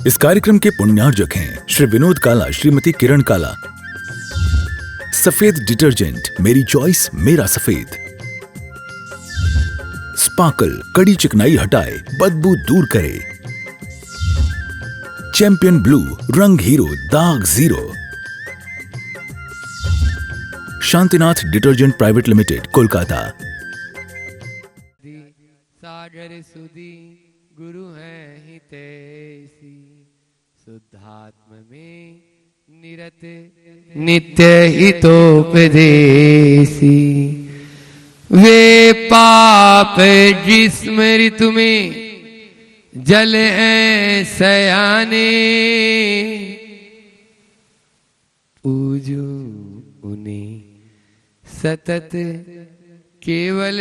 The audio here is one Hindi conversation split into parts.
इस कार्यक्रम के पुण्यार्जक हैं श्री विनोद काला, श्रीमती किरण काला। सफेद डिटर्जेंट, मेरी चॉइस मेरा सफेद। स्पार्कल, कड़ी चिकनाई हटाए, बदबू दूर करे। चैंपियन ब्लू, रंग हीरो, दाग zero. Shantinath detergent private limited, Kolkata. सागर सुधी गुरु हैं हितैषी, शुद्धात्म में निरत नित्य हितोपदेशी। वे पाप जिस्म ऋतु में जल हैं सयाने, पूजो उन्हें सतत केवल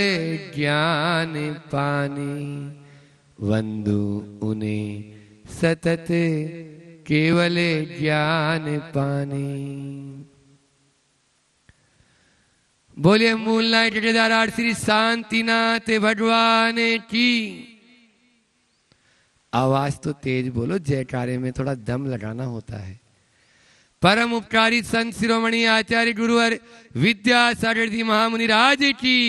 ज्ञान पाने। वंदो उन्हें सतत केवल ज्ञान पाने। बोलिए मूलनाथ जगदार श्री शांतिनाथ भगवान की। आवाज तो तेज बोलो, जयकारे में थोड़ा दम लगाना होता है। परम उपकारी संत शिरोमणि आचार्य गुरुवर विद्यासागर जी महामुनि राज की।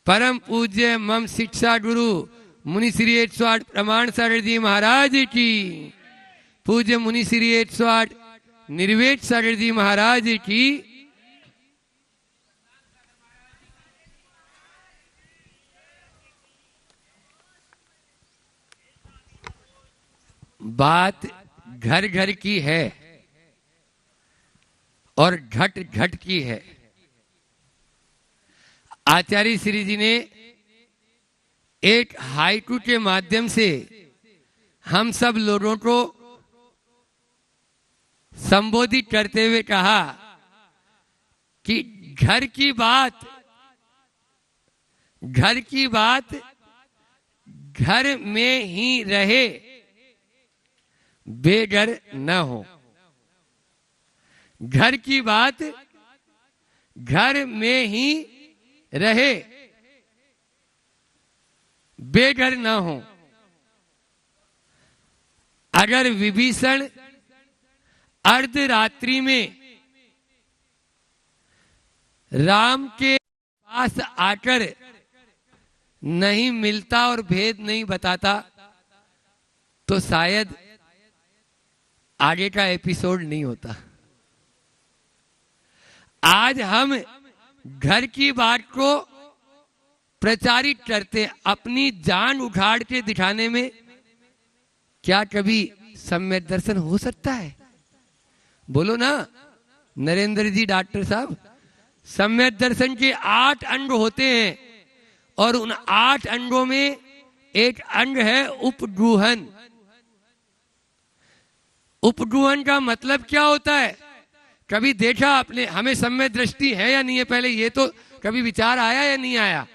परम पूज्य मम शिक्षा गुरु मुनि श्री 108 प्रमाण सागर जी महाराज की। पूज्य मुनि श्री 108 निर्वेद सागर जी महाराज की। बात घर घर की है और घट घट की है। आचार्य श्री जी ने एक हाइकू के माध्यम से हम सब लोगों को संबोधित करते हुए कहा कि घर की बात घर में ही रहे, बेघर न हो। घर की बात घर में ही रहे, बेघर न हो। अगर विभीषण अर्धरात्रि में राम के पास आकर नहीं मिलता और भेद नहीं बताता तो शायद आगे का एपिसोड नहीं होता। आज हम घर की बात को प्रचारित करते, अपनी जान उखाड़ के दिखाने में क्या कभी सम्यक दर्शन हो सकता है? बोलो ना नरेंद्र जी डॉक्टर साहब। सम्यक दर्शन के 8 अंग होते हैं और उन 8 अंगों में एक अंग है उपगुहन। उपगुहन का मतलब क्या होता है? कभी देखा आपने? हमें सम्यक दृष्टि है या नहीं है? पहले ये तो कभी विचार आया या नहीं आया?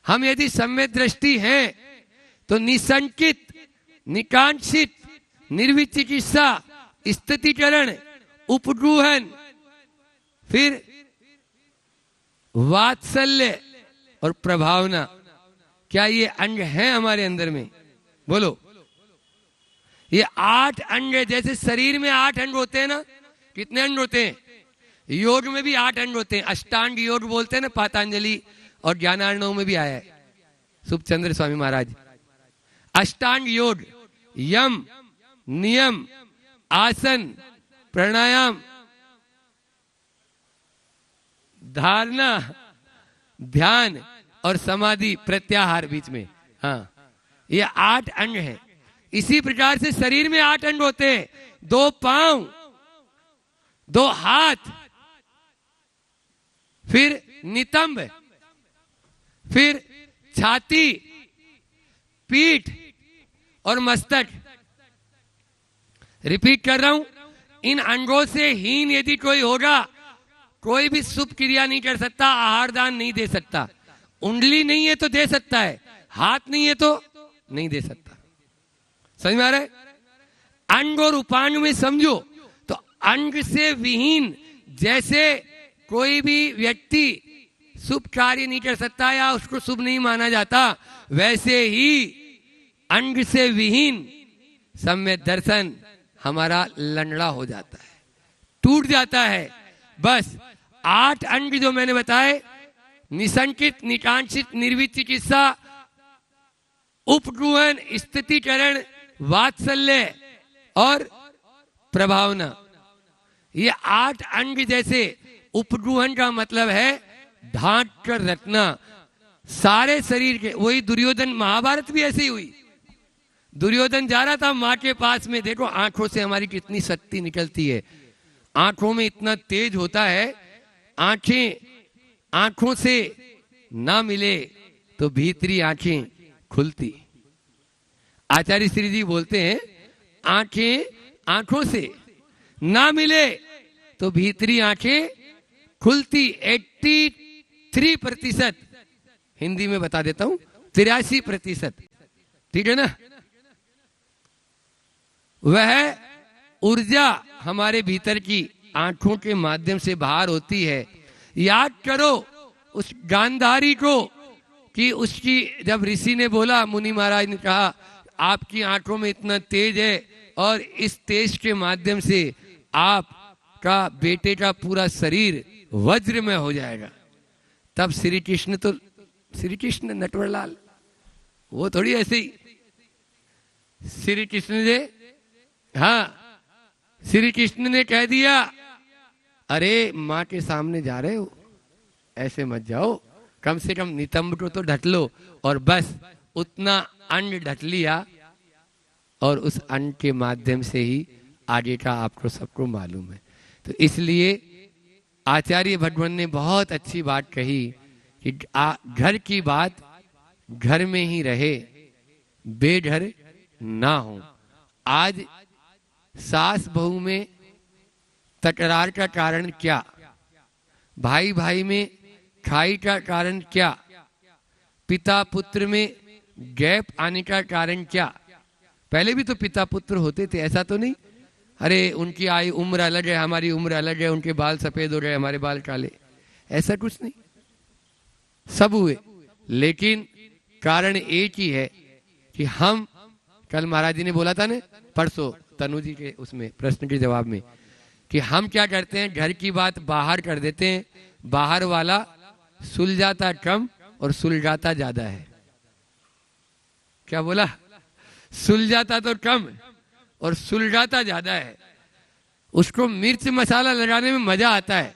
हम यदि सम्यक दृष्टि है तो निसंकित, निकांक्षित, निर्विचिकित्सा, स्थितिकरण, उपगुहन, फिर वात्सल्य और प्रभावना, क्या ये अंग है हमारे अंदर में? बोलो। ये 8 अंग है। जैसे शरीर में 8 अंग होते हैं ना, कितने अंग होते हैं? योग में भी 8 अंग होते हैं। अष्टांग योग बोलते हैं ना, पातंजलि और ज्ञानार्णव में भी आया है, सुखचंद्र स्वामी महाराज। अष्टांग योग यम, नियम, आसन, प्राणायाम, धारणा, ध्यान और समाधि, प्रत्याहार बीच में। हाँ, ये 8 अंग हैं। इसी प्रकार से शरीर में 8 अंग होते हैं। 2 पांव, 2 हाथ, फिर नितंब, फिर छाती, पीठ और मस्तक। रिपीट कर रहा हूं, इन अंगों से हीन यदि कोई होगा, कोई भी शुभ क्रिया नहीं कर सकता, आहार दान नहीं दे सकता। उंगली नहीं है तो दे सकता है, हाथ नहीं है तो नहीं दे सकता। समझ में आ रहा है? अंग और उपांग में समझो तो अंग से विहीन जैसे कोई भी व्यक्ति शुभ कार्य नहीं कर सकता या उसको शुभ नहीं माना जाता, वैसे ही अंग से विहीन सम्यक दर्शन हमारा लंगड़ा हो जाता है, टूट जाता है। बस 8 अंग जो मैंने बताए, निसंकित, निकांक्षित, निर्वित चिकित्सा, उपगुहन, स्थितिकरण, वात्सल्य और प्रभावना, ये 8 अंग जैसे। उपगुहन का मतलब है ढांक कर रखना सारे शरीर के। वही दुर्योधन, महाभारत भी ऐसे ही हुई। दुर्योधन जा रहा था माँ के पास में, देखो आंखों से हमारी कितनी शक्ति निकलती है, आंखों में इतना तेज होता है। आंखों से ना मिले तो भीतरी आंखें खुलती। आचार्य श्री जी बोलते हैं आंखों से ना मिले तो भीतरी आंखें खुलती। 83%, हिंदी में बता देता हूं, 83%, ठीक है ना। वह ऊर्जा हमारे भीतर की आंखों के माध्यम से बाहर होती है। याद करो उस गांधारी को कि उसकी, जब ऋषि ने बोला, मुनि महाराज ने कहा आपकी आंखों में इतना तेज है और इस तेज के माध्यम से आपका बेटे का पूरा शरीर वज्र में हो जाएगा। तब श्री कृष्ण नटवरलाल, वो थोड़ी ऐसे ही, श्री कृष्ण ने, हाँ, श्री कृष्ण ने कह दिया अरे माँ के सामने जा रहे हो, ऐसे मत जाओ, कम से कम नितंब को तो ढक लो। और बस उतना अंग ढक लिया और उस अंग के माध्यम से ही आगे का आपको सबको मालूम है। तो इसलिए आचार्य भगवान ने बहुत अच्छी बात कही कि घर की बात घर में ही रहे, बेघर ना हो। आज सास बहू में तकरार का कारण क्या, भाई भाई में खाई का कारण क्या, पिता पुत्र में गैप आने का कारण क्या। पहले भी तो पिता पुत्र होते थे, ऐसा तो नहीं अरे उनकी आयु उम्र अलग है, हमारी उम्र अलग है, उनके बाल सफेद हो गए, हमारे बाल काले, ऐसा कुछ नहीं, सब हुए। लेकिन कारण एक ही है कि हम, कल महाराज जी ने बोला था ना, परसों तनु जी के उसमें प्रश्न के जवाब में, कि हम क्या करते हैं, घर की बात बाहर कर देते हैं। बाहर वाला सुलझाता कम और सुलझाता ज्यादा है। क्या बोला? सुलझाता तो कम और सुलझाता ज्यादा है। उसको मिर्च मसाला लगाने में मजा आता है।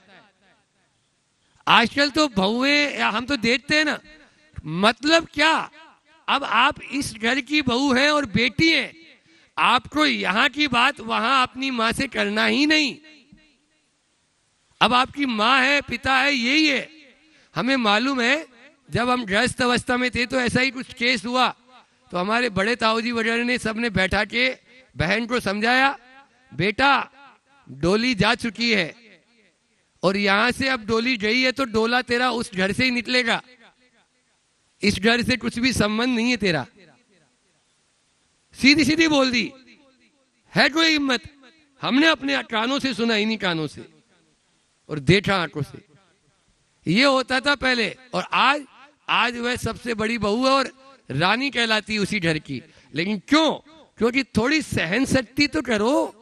आजकल तो बहुएं, हम तो देखते हैं ना, मतलब क्या, अब आप इस घर की बहू हैं और बेटी हैं, आपको यहाँ की बात वहां अपनी माँ से करना ही नहीं। अब आपकी माँ है, पिता है, यही है। हमें मालूम है जब हम गृहस्थ अवस्था में थे तो ऐसा ही कुछ केस हुआ, तो हमारे बड़े ताऊ जी वगैरह ने सबने बैठा के बहन को समझाया, बेटा डोली जा चुकी है और यहां से अब डोली गई है तो डोला तेरा उस घर से ही निकलेगा, इस घर से कुछ भी संबंध नहीं है तेरा। सीधी सीधी बोल दी। है कोई हिम्मत? हमने अपने कानों से सुना, इन्हीं कानों से, और देखा आंखों से। ये होता था पहले, और आज वह सबसे बड़ी बहू है और रानी कहलाती उसी घर की। लेकिन क्यों? क्योंकि थोड़ी सहन शक्ति तो करो।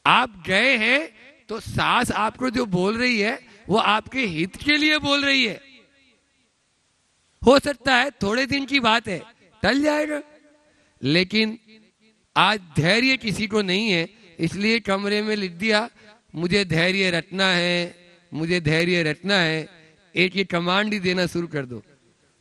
आप गए हैं तो सास आपको जो बोल रही है वो आपके हित के लिए बोल रही है। हो सकता है थोड़े दिन की बात है, टल जाएगा, लेकिन आज धैर्य किसी को नहीं है, इसलिए कमरे में लिख दिया मुझे धैर्य रखना है, मुझे धैर्य रखना है। एक ये कमांड ही देना शुरू कर दो।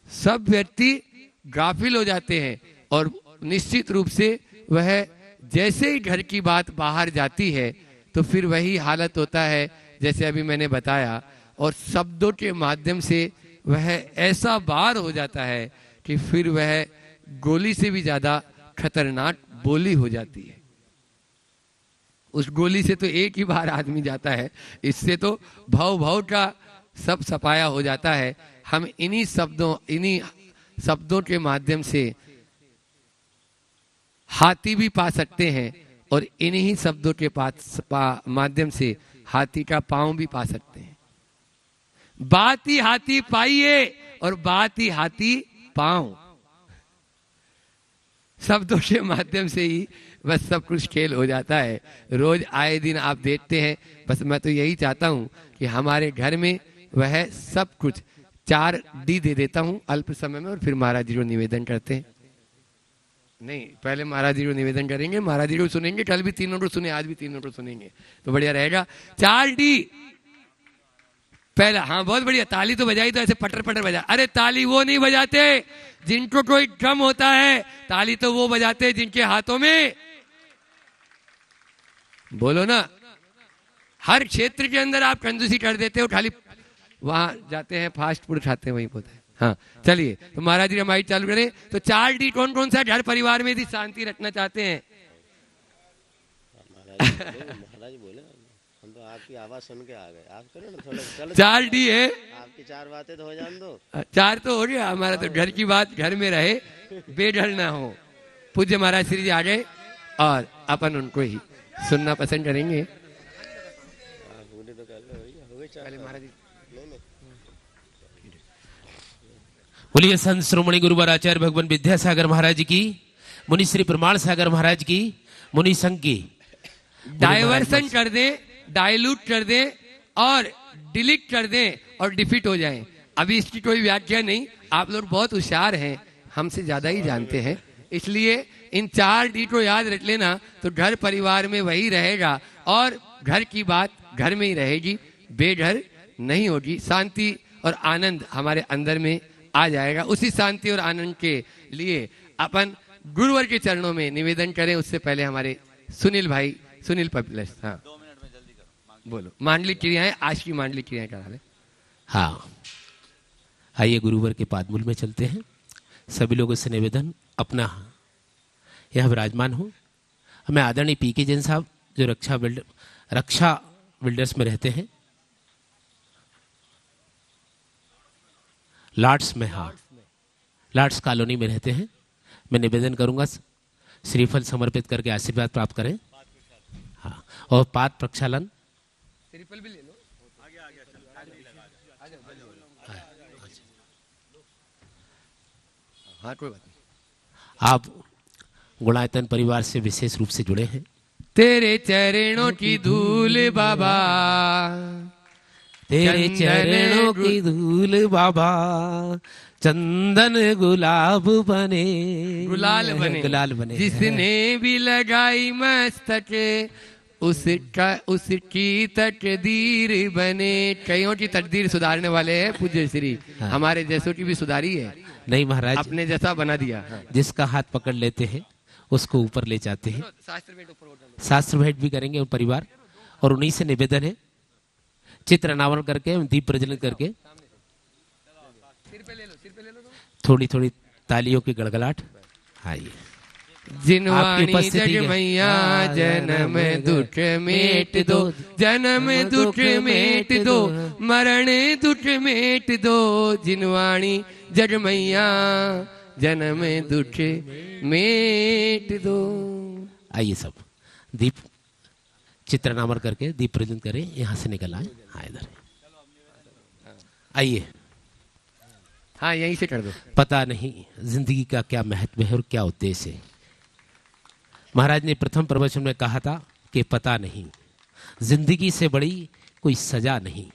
सब व्यक्ति गाफिल हो जाते हैं और निश्चित रूप से वह जैसे ही घर की बात बाहर जाती है तो फिर वही हालत होता है जैसे अभी मैंने बताया, और शब्दों के माध्यम से वह ऐसा बार हो जाता है कि फिर वह गोली से भी ज्यादा खतरनाक बोली हो जाती है। उस गोली से तो एक ही बार आदमी जाता है, इससे तो भव का सब सफाया हो जाता है। हम इन्हीं शब्दों के माध्यम से हाथी भी पा सकते हैं और इन्हीं शब्दों के माध्यम से हाथी का पांव भी पा सकते हैं। बात ही हाथी पाइए और बात ही हाथी पांव। शब्दों के माध्यम से ही बस सब कुछ खेल हो जाता है। रोज आए दिन आप देखते हैं। बस मैं तो यही चाहता हूं कि हमारे घर में वह सब कुछ 4D दे देता हूं अल्प समय में, और फिर महाराज जी को निवेदन करते हैं। नहीं, पहले महाराज जी को निवेदन करेंगे, महाराज जी को सुनेंगे, कल भी 3 नोट सुने, आज भी 3 नोट सुनेंगे, तो बढ़िया रहेगा। 4D पहला। हाँ बहुत बढ़िया, ताली तो बजाई, तो ऐसे पटर पटर बजा। अरे ताली वो नहीं बजाते जिनको कोई ड्रम होता है, ताली तो वो बजाते जिनके हाथों में, बोलो ना, हर क्षेत्र के अंदर आप कंजूसी कर देते हो, खाली वहां जाते हैं फास्ट फूड खाते हैं वहीं होता है। हाँ चलिए, तो महाराज जी रामायण चालू करें। तो 4D कौन कौन सा घर परिवार में यदि शांति रखना चाहते हैं? महाराज बोले, हम तो आपकी आवाज सुन के आ गए। आप करो ना थोड़ा, चलो 4D है, आपकी 4 बातें तो हो जान दो। 4 तो हो गया हमारा, तो घर की बात घर में रहे, बेढल ना हो। पूज्य महाराज श्री जी आ गए और अपन उनको ही सुनना पसंद करेंगे। पहले महाराज जी बोलिए संत श्रोमणी गुरुवर आचार्य भगवान विद्यासागर महाराज जी की, मुनि श्री प्रमाण सागर महाराज की, मुनि संघ की। डाइवर्सन कर दें, डाइल्यूट कर दें और डिलीट कर दें और डिफीट हो जाएं। अभी इसकी कोई व्याख्या नहीं, आप लोग बहुत होशियार हैं, हमसे ज्यादा ही जानते हैं, इसलिए इन 4D को याद रख लेना, तो घर परिवार में वही रहेगा और घर की बात घर में ही रहेगी, बेघर नहीं होगी। शांति और आनंद हमारे अंदर में आ जाएगा। उसी शांति और आनंद के लिए अपन गुरुवर के चरणों में निवेदन करें। उससे पहले हमारे सुनील भाई, सुनील पप्लस, हाँ 2 मिनट में जल्दी करो, बोलो। मांडलिक क्रियाएं, आज की मांडलिक क्रियाएं करा ले। हाँ आइए गुरुवर के पादमूल में चलते हैं। सभी लोगों से निवेदन, अपना यह विराजमान हूँ मैं आदरणीय PK जैन साहब, जो रक्षा बिल्डर्स में रहते हैं, लॉर्ड्स में, हाँ लॉर्ड्स कॉलोनी में रहते हैं। मैं निवेदन करूंगा श्रीफल समर्पित करके आशीर्वाद प्राप्त करें। हाँ, और पाद प्रक्षालन, श्रीफल भी ले लो। हाँ कोई बात नहीं। आप गुणायतन परिवार से विशेष रूप से जुड़े हैं। तेरे चरणों की धूल बाबा, तेरे चरणों की धूल बाबा, चंदन गुलाब बने, गुलाल बने, जिसने भी लगाई मस्तके उसकी तकदीर बने। कईयों की तकदीर सुधारने वाले हैं पूज्य श्री, हाँ। हमारे जैसों की भी सुधारी है। नहीं महाराज, अपने जैसा बना दिया। हाँ। जिसका हाथ पकड़ लेते हैं उसको ऊपर ले जाते हैं। शास्त्र भेंट भी करेंगे परिवार, और उन्हीं से निवेदन है, चित्र अनावरण करके, दीप प्रज्वलन करके, थोड़ी थोड़ी तालियों की गड़गड़ाहट। आइए। जिनवाणी जगमैया जन्म दुख मेट दो, जन्म दुख मेट दो, मरण दुख मेट दो। जिनवाणी जगमैया जन्म दुख मेट दो। आइए सब दीप चित्र अनावरण करके दीप प्रज्वलन करें। यहाँ से निकल आए। हाँ इधर आइए। हाँ यहीं से कर दो। पता नहीं जिंदगी का क्या महत्व है और क्या उद्देश्य है। महाराज ने प्रथम प्रवचन में कहा था कि पता नहीं, जिंदगी से बड़ी कोई सजा नहीं,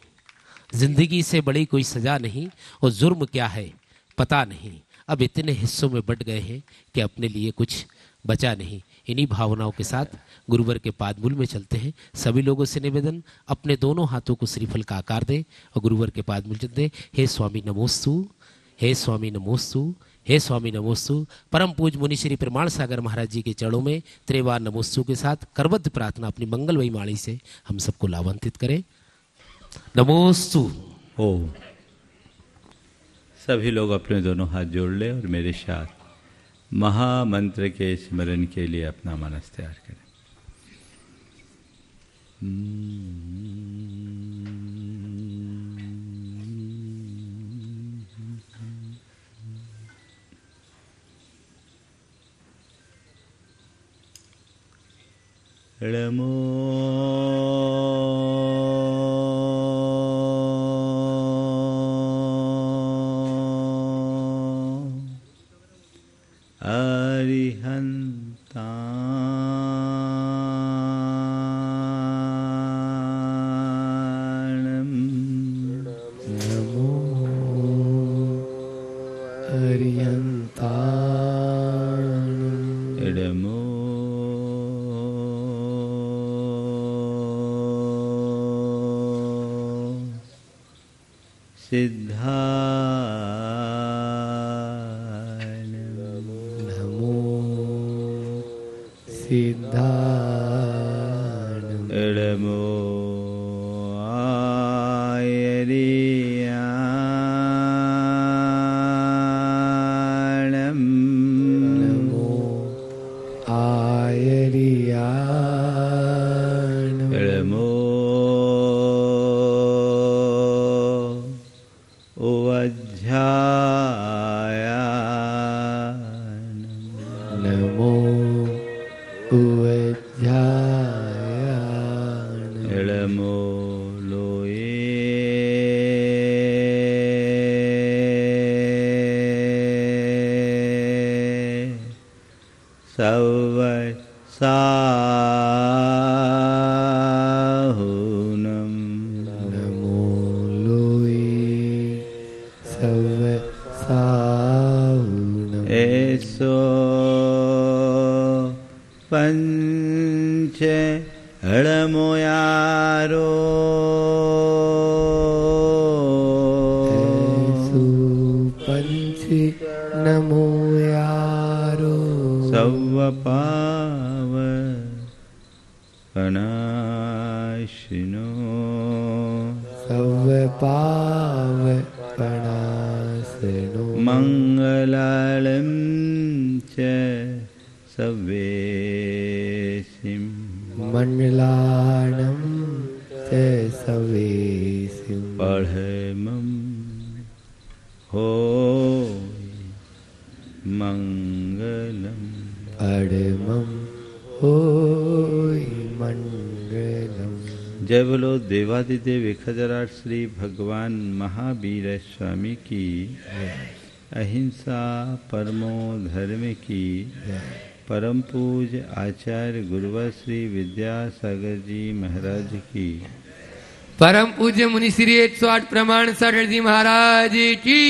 जिंदगी से बड़ी कोई सजा नहीं, और जुर्म क्या है पता नहीं। अब इतने हिस्सों में बट गए हैं कि अपने लिए कुछ बचा नहीं। इन्हीं भावनाओं के साथ गुरुवर के पादमूल में चलते हैं। सभी लोगों से निवेदन, अपने दोनों हाथों को श्रीफल का आकार दें और गुरुवर के पादमूल चलते। हे स्वामी नमोस्तु, हे स्वामी नमोस्तु, हे स्वामी नमोस्तु। परम पूज मुनि श्री प्रमाण सागर महाराज जी के चरणों में त्रिवार नमोस्तु के साथ करबद्ध प्रार्थना अपनी मंगलमयी वाणी से हम सबको लाभान्वित करें। नमोस्तु। ओम। सभी लोग अपने दोनों हाथ जोड़ ले और मेरे साथ महामंत्र के स्मरण के लिए अपना मनस तैयार करें। नमो अरिहंताय सिद्धाय नमो सिद्धाय नमो मंगलालं च सवेसिं मंगलानं च सवेसिं पढ़मं हो मंगलम पढ़मं होय मंगलम। जय बोलो देवादिदेव 1008 श्री भगवान महावीर स्वामी की, अहिंसा परमो धर्म की, परम पूज्य आचार्य गुरुवर श्री विद्यासागर जी महाराज की, परम पूज्य मुनि श्री 108 प्रमाण सागर जी महाराज की,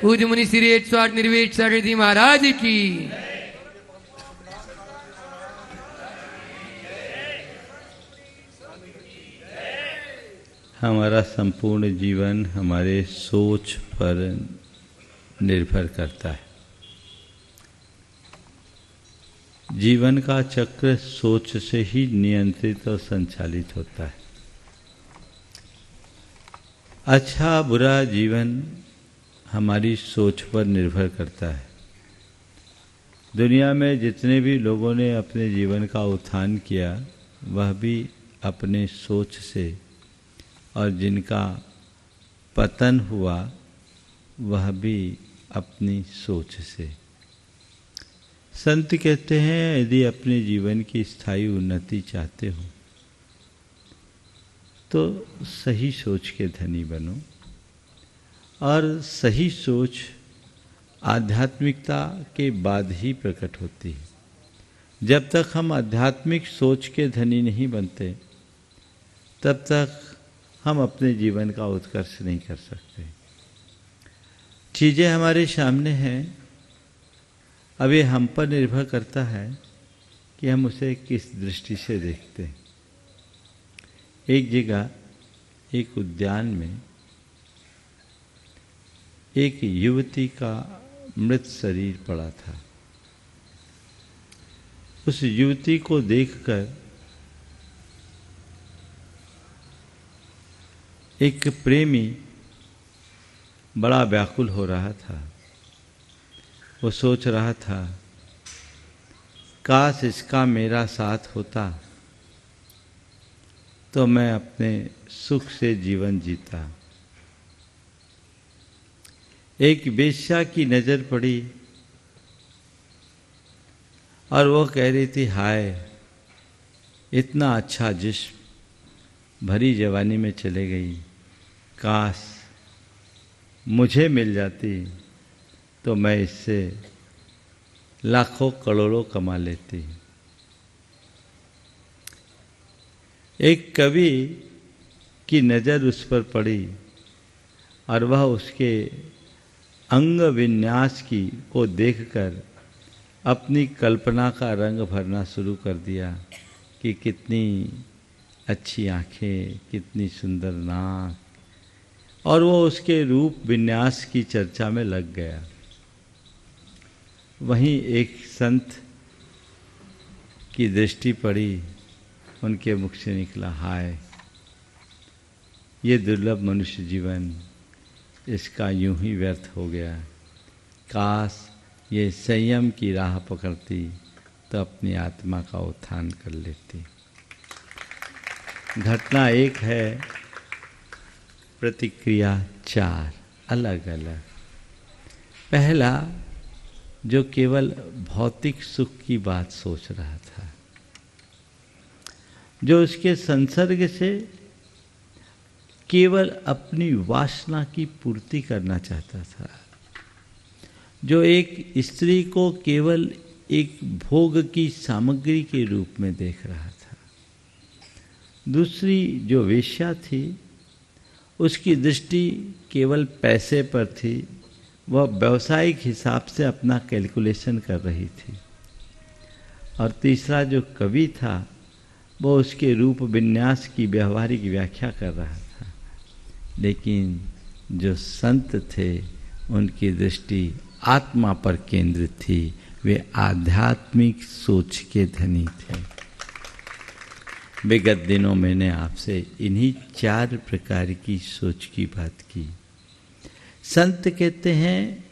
पूज्य मुनि श्री 108 निर्वेद सागर जी महाराज की। हमारा संपूर्ण जीवन हमारे सोच पर निर्भर करता है। जीवन का चक्र सोच से ही नियंत्रित और संचालित होता है। अच्छा बुरा जीवन हमारी सोच पर निर्भर करता है। दुनिया में जितने भी लोगों ने अपने जीवन का उत्थान किया वह भी अपने सोच से, और जिनका पतन हुआ वह भी अपनी सोच से। संत कहते हैं यदि अपने जीवन की स्थायी उन्नति चाहते हो तो सही सोच के धनी बनो, और सही सोच आध्यात्मिकता के बाद ही प्रकट होती है। जब तक हम आध्यात्मिक सोच के धनी नहीं बनते तब तक हम अपने जीवन का उत्कर्ष नहीं कर सकते। चीज़ें हमारे सामने हैं, अब ये हम पर निर्भर करता है कि हम उसे किस दृष्टि से देखते हैं। एक जगह एक उद्यान में एक युवती का मृत शरीर पड़ा था। उस युवती को देखकर एक प्रेमी बड़ा व्याकुल हो रहा था। वो सोच रहा था काश इसका मेरा साथ होता तो मैं अपने सुख से जीवन जीता। एक वेश्या की नज़र पड़ी और वो कह रही थी, हाय इतना अच्छा जिस्म भरी जवानी में चले गई, काश मुझे मिल जाती तो मैं इससे लाखों करोड़ों कमा लेती। एक कवि की नज़र उस पर पड़ी और वह उसके अंग विन्यास की को देखकर अपनी कल्पना का रंग भरना शुरू कर दिया कि कितनी अच्छी आंखें, कितनी सुंदर नाक, और वो उसके रूप विन्यास की चर्चा में लग गया। वहीं एक संत की दृष्टि पड़ी, उनके मुख से निकला, हाय ये दुर्लभ मनुष्य जीवन, इसका यूं ही व्यर्थ हो गया। काश ये संयम की राह पकड़ती तो अपनी आत्मा का उत्थान कर लेती। घटना एक है, प्रतिक्रिया 4 अलग अलग। पहला, जो केवल भौतिक सुख की बात सोच रहा था, जो उसके संसर्ग से केवल अपनी वासना की पूर्ति करना चाहता था, जो एक स्त्री को केवल एक भोग की सामग्री के रूप में देख रहा था। दूसरी जो वेश्या थी, उसकी दृष्टि केवल पैसे पर थी, वह व्यावसायिक हिसाब से अपना कैलकुलेशन कर रही थी। और तीसरा जो कवि था, वो उसके रूप विन्यास की व्यवहारिक व्याख्या कर रहा था। लेकिन जो संत थे, उनकी दृष्टि आत्मा पर केंद्रित थी, वे आध्यात्मिक सोच के धनी थे। विगत दिनों मैंने आपसे इन्हीं 4 प्रकार की सोच की बात की। संत कहते हैं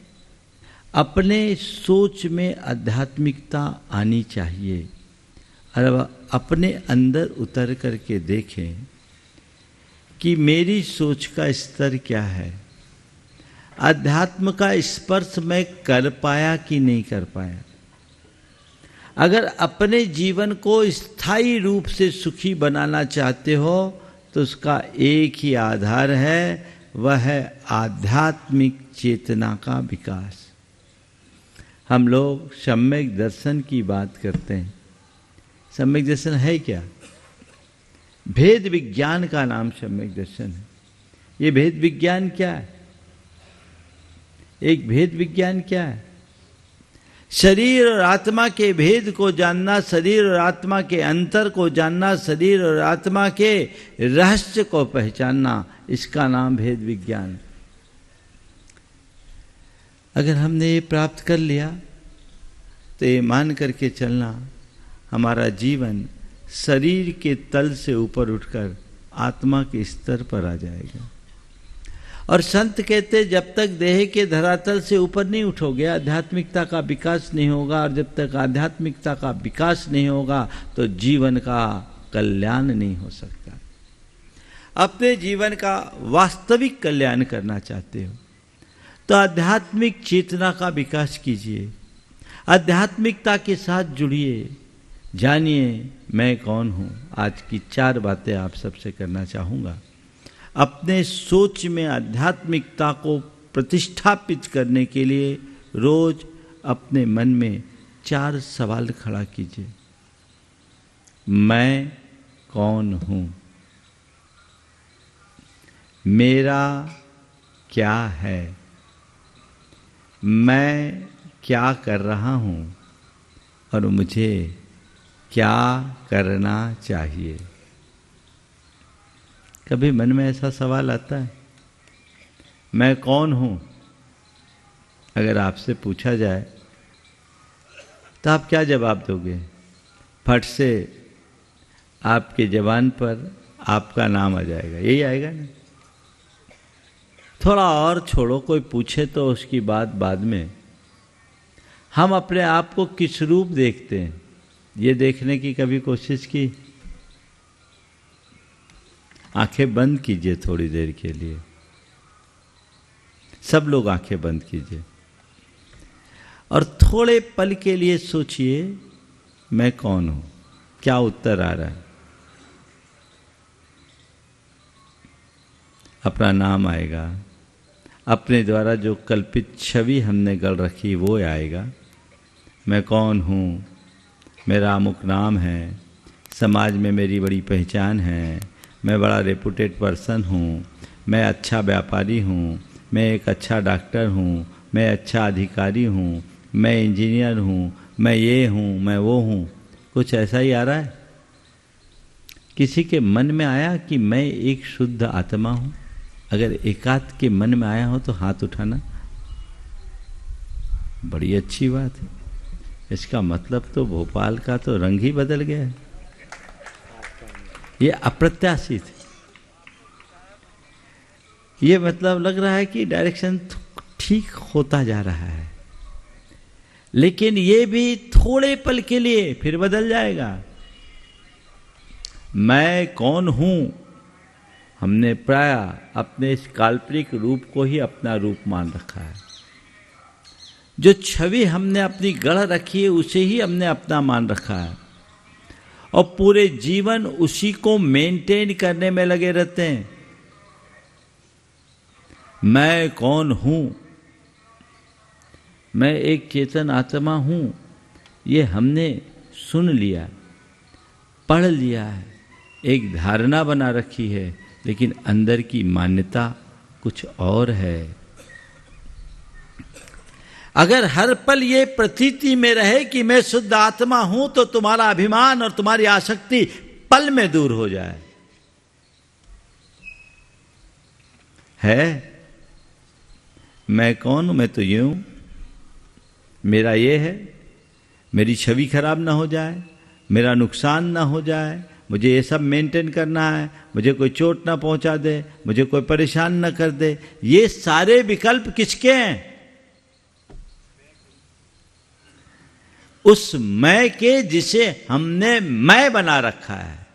अपने सोच में आध्यात्मिकता आनी चाहिए, और अपने अंदर उतर करके देखें कि मेरी सोच का स्तर क्या है, अध्यात्म का स्पर्श मैं कर पाया कि नहीं कर पाया। अगर अपने जीवन को स्थायी रूप से सुखी बनाना चाहते हो तो उसका एक ही आधार है, वह है आध्यात्मिक चेतना का विकास। हम लोग सम्यक दर्शन की बात करते हैं। सम्यक दर्शन है क्या? भेद विज्ञान का नाम सम्यक दर्शन है। ये भेद विज्ञान क्या है? एक भेद विज्ञान क्या है? शरीर और आत्मा के भेद को जानना, शरीर और आत्मा के अंतर को जानना, शरीर और आत्मा के रहस्य को पहचानना, इसका नाम भेद विज्ञान। अगर हमने ये प्राप्त कर लिया तो ये मान करके चलना, हमारा जीवन शरीर के तल से ऊपर उठकर आत्मा के स्तर पर आ जाएगा। और संत कहते जब तक देह के धरातल से ऊपर नहीं उठोगे, आध्यात्मिकता का विकास नहीं होगा। और जब तक आध्यात्मिकता का विकास नहीं होगा तो जीवन का कल्याण नहीं हो सकता। अपने जीवन का वास्तविक कल्याण करना चाहते हो तो आध्यात्मिक चेतना का विकास कीजिए, आध्यात्मिकता के साथ जुड़िए, जानिए मैं कौन हूँ। आज की 4 बातें आप सबसे करना चाहूँगा। अपने सोच में आध्यात्मिकता को प्रतिष्ठापित करने के लिए रोज अपने मन में 4 सवाल खड़ा कीजिए। मैं कौन हूँ? मेरा क्या है? मैं क्या कर रहा हूँ और मुझे क्या करना चाहिए? कभी मन में ऐसा सवाल आता है, मैं कौन हूं? अगर आपसे पूछा जाए तो आप क्या जवाब दोगे? फट से आपके जबान पर आपका नाम आ जाएगा, यही आएगा ना? थोड़ा और छोड़ो, कोई पूछे तो उसकी बात बाद में। हम अपने आप को किस रूप देखते हैं, ये देखने की कभी कोशिश की? आंखें बंद कीजिए थोड़ी देर के लिए। सब लोग आंखें बंद कीजिए और थोड़े पल के लिए सोचिए, मैं कौन हूं? क्या उत्तर आ रहा है? अपना नाम आएगा, अपने द्वारा जो कल्पित छवि हमने गढ़ रखी वो आएगा। मैं कौन हूँ? मेरा अमुक नाम है, समाज में मेरी बड़ी पहचान है, मैं बड़ा रेपुटेड पर्सन हूँ, मैं अच्छा व्यापारी हूँ, मैं एक अच्छा डॉक्टर हूँ, मैं अच्छा अधिकारी हूँ, मैं इंजीनियर हूँ, मैं ये हूँ, मैं वो हूँ। कुछ ऐसा ही आ रहा है? किसी के मन में आया कि मैं एक शुद्ध आत्मा हूँ? अगर एकांत के मन में आया हो तो हाथ उठाना, बड़ी अच्छी बात है। इसका मतलब तो भोपाल का तो रंग ही बदल गया है। ये अप्रत्याशित, ये मतलब लग रहा है कि डायरेक्शन ठीक होता जा रहा है, लेकिन ये भी थोड़े पल के लिए फिर बदल जाएगा। मैं कौन हूं, हमने प्राय अपने इस काल्पनिक रूप को ही अपना रूप मान रखा है। जो छवि हमने अपनी गढ़ रखी है उसे ही हमने अपना मान रखा है, और पूरे जीवन उसी को मेंटेन करने में लगे रहते हैं। मैं कौन हूं, मैं एक चेतन आत्मा हूं, ये हमने सुन लिया, पढ़ लिया है, एक धारणा बना रखी है, लेकिन अंदर की मान्यता कुछ और है। अगर हर पल ये प्रतीति में रहे कि मैं शुद्ध आत्मा हूं, तो तुम्हारा अभिमान और तुम्हारी आसक्ति पल में दूर हो जाए। है मैं कौन हूं, मैं तो ये हूं, मेरा ये है, मेरी छवि खराब ना हो जाए, मेरा नुकसान ना हो जाए, मुझे ये सब मेंटेन करना है, मुझे कोई चोट ना पहुंचा दे, मुझे कोई परेशान ना कर दे। ये सारे विकल्प किसके हैं? उस मैं के जिसे हमने मैं बना रखा है।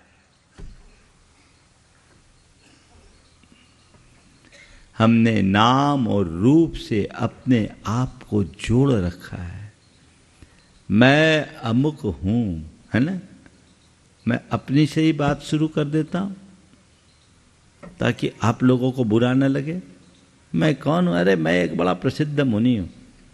हमने नाम और रूप से अपने आप को जोड़ रखा है। मैं अमुक हूं, है ना? मैं अपनी से ही बात शुरू कर देता हूं ताकि आप लोगों को बुरा न लगे। मैं कौन हूं? अरे मैं एक बड़ा प्रसिद्ध मुनि हूं।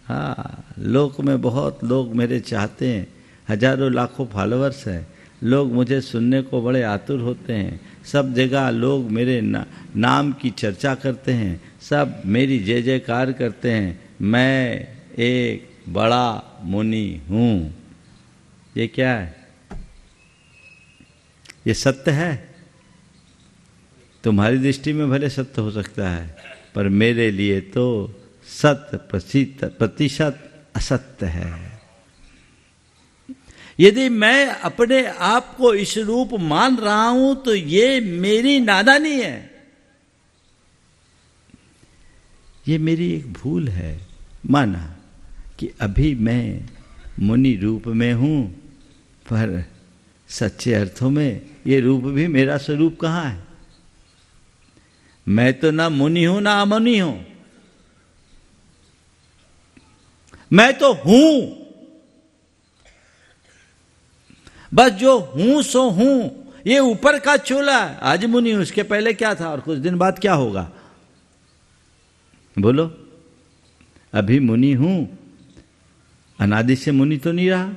हाँ, लोक में बहुत लोग मेरे चाहते हैं, हजारों लाखों फॉलोअर्स हैं, लोग मुझे सुनने को बड़े आतुर होते हैं, सब जगह लोग मेरे नाम की चर्चा करते हैं, सब मेरी जय जयकार करते हैं। मैं एक बड़ा मुनि हूं। ये क्या है? ये सत्य है? तुम्हारी दृष्टि में भले सत्य हो सकता है, पर मेरे लिए तो 100% असत्य है। यदि मैं अपने आप को इस रूप मान रहा हूं तो ये मेरी नादानी है, ये मेरी एक भूल है। माना कि अभी मैं मुनि रूप में हूं, पर सच्चे अर्थों में ये रूप भी मेरा स्वरूप कहां है? मैं तो ना मुनि हूं ना अमुनि हूं, मैं तो हूं। बस जो हूं सो हूं, ये ऊपर का चोला। आज मुनि हूं, उसके पहले क्या था और कुछ दिन बाद क्या होगा? बोलो। अभी मुनि हूं, अनादि से मुनि तो नहीं रहा,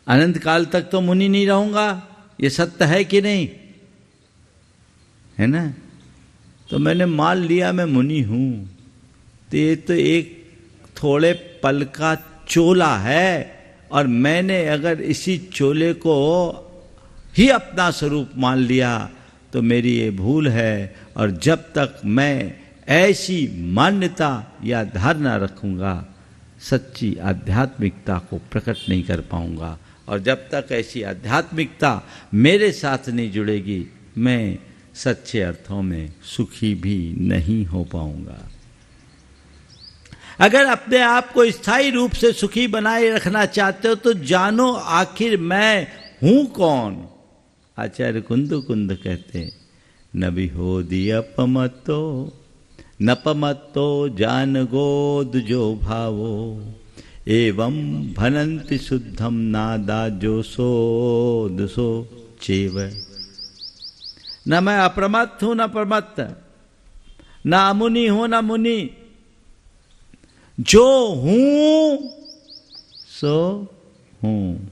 अनंत काल तक तो मुनि नहीं रहूंगा। ये सत्य है कि नहीं? है ना? तो मैंने मान लिया मैं मुनि हूं, तो ये तो एक थोड़े पल का चोला है, और मैंने अगर इसी चोले को ही अपना स्वरूप मान लिया तो मेरी ये भूल है। और जब तक मैं ऐसी मान्यता या धारणा रखूंगा, सच्ची आध्यात्मिकता को प्रकट नहीं कर पाऊंगा। और जब तक ऐसी आध्यात्मिकता मेरे साथ नहीं जुड़ेगी, मैं सच्चे अर्थों में सुखी भी नहीं हो पाऊंगा। अगर अपने आप को स्थायी रूप से सुखी बनाए रखना चाहते हो तो जानो आखिर मैं हूं कौन। आचार्य कुंद कहते हैं, नबी हो दिया पमतो नपमतो जान गोद जो भावो, एवं भनंति शुद्धम नादा जो सो चेव। न मैं अप्रमत्त हूं न प्रमत्त, न अमुनि हूं न मुनि, जो हूं सो हूं।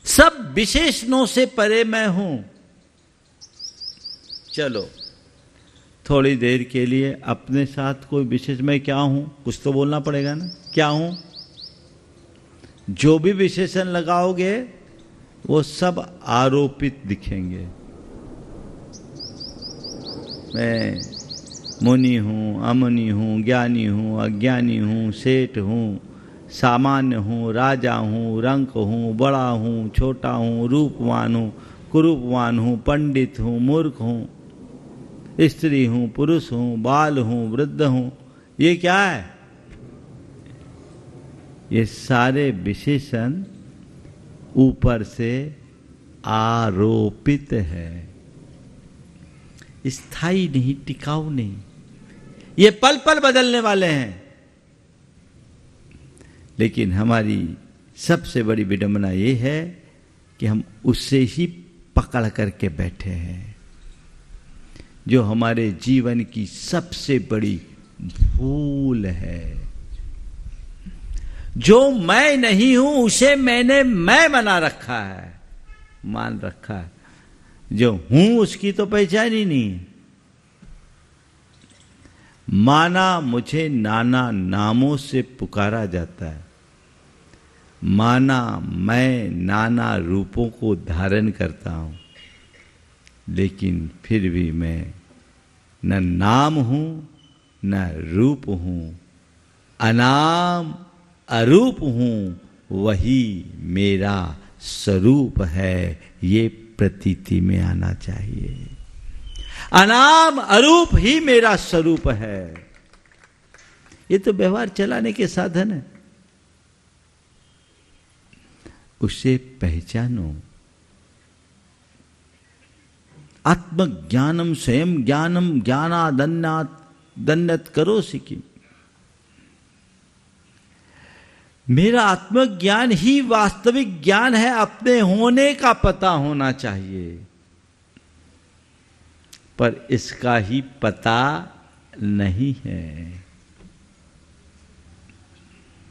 सब विशेषणों से परे मैं हूं। चलो थोड़ी देर के लिए अपने साथ कोई विशेष मैं क्या हूं, कुछ तो बोलना पड़ेगा ना। क्या हूं? जो भी विशेषण लगाओगे वो सब आरोपित दिखेंगे। मैं मुनि हूँ, अमुनि हूँ, ज्ञानी हूँ, अज्ञानी हूँ, सेठ हूँ, सामान्य हूँ, राजा हूँ, रंक हूँ, बड़ा हूँ, छोटा हूँ, रूपवान हूँ, कुरूपवान हूँ, पंडित हूँ, मूर्ख हूँ, स्त्री हूँ, पुरुष हूँ, बाल हूँ, वृद्ध हूँ, ये क्या है? ये सारे विशेषण ऊपर से आरोपित है, स्थायी नहीं, टिकाऊ नहीं, ये पल पल बदलने वाले हैं। लेकिन हमारी सबसे बड़ी विडंबना ये है कि हम उससे ही पकड़ करके बैठे हैं, जो हमारे जीवन की सबसे बड़ी भूल है। जो मैं नहीं हूं उसे मैंने मैं बना रखा है, मान रखा है। जो हूं उसकी तो पहचान ही नहीं। माना मुझे नाना नामों से पुकारा जाता है, माना मैं नाना रूपों को धारण करता हूं, लेकिन फिर भी मैं न नाम हूं न रूप हूं, अनाम अरूप हूं, वही मेरा स्वरूप है, ये प्रतीति में आना चाहिए। अनाम अरूप ही मेरा स्वरूप है। ये तो व्यवहार चलाने के साधन है, उसे पहचानो। आत्मज्ञानम स्वयं ज्ञानम ज्ञानादन्नात् दन्नत करोसि किम। मेरा आत्मज्ञान ही वास्तविक ज्ञान है, अपने होने का पता होना चाहिए, पर इसका ही पता नहीं है।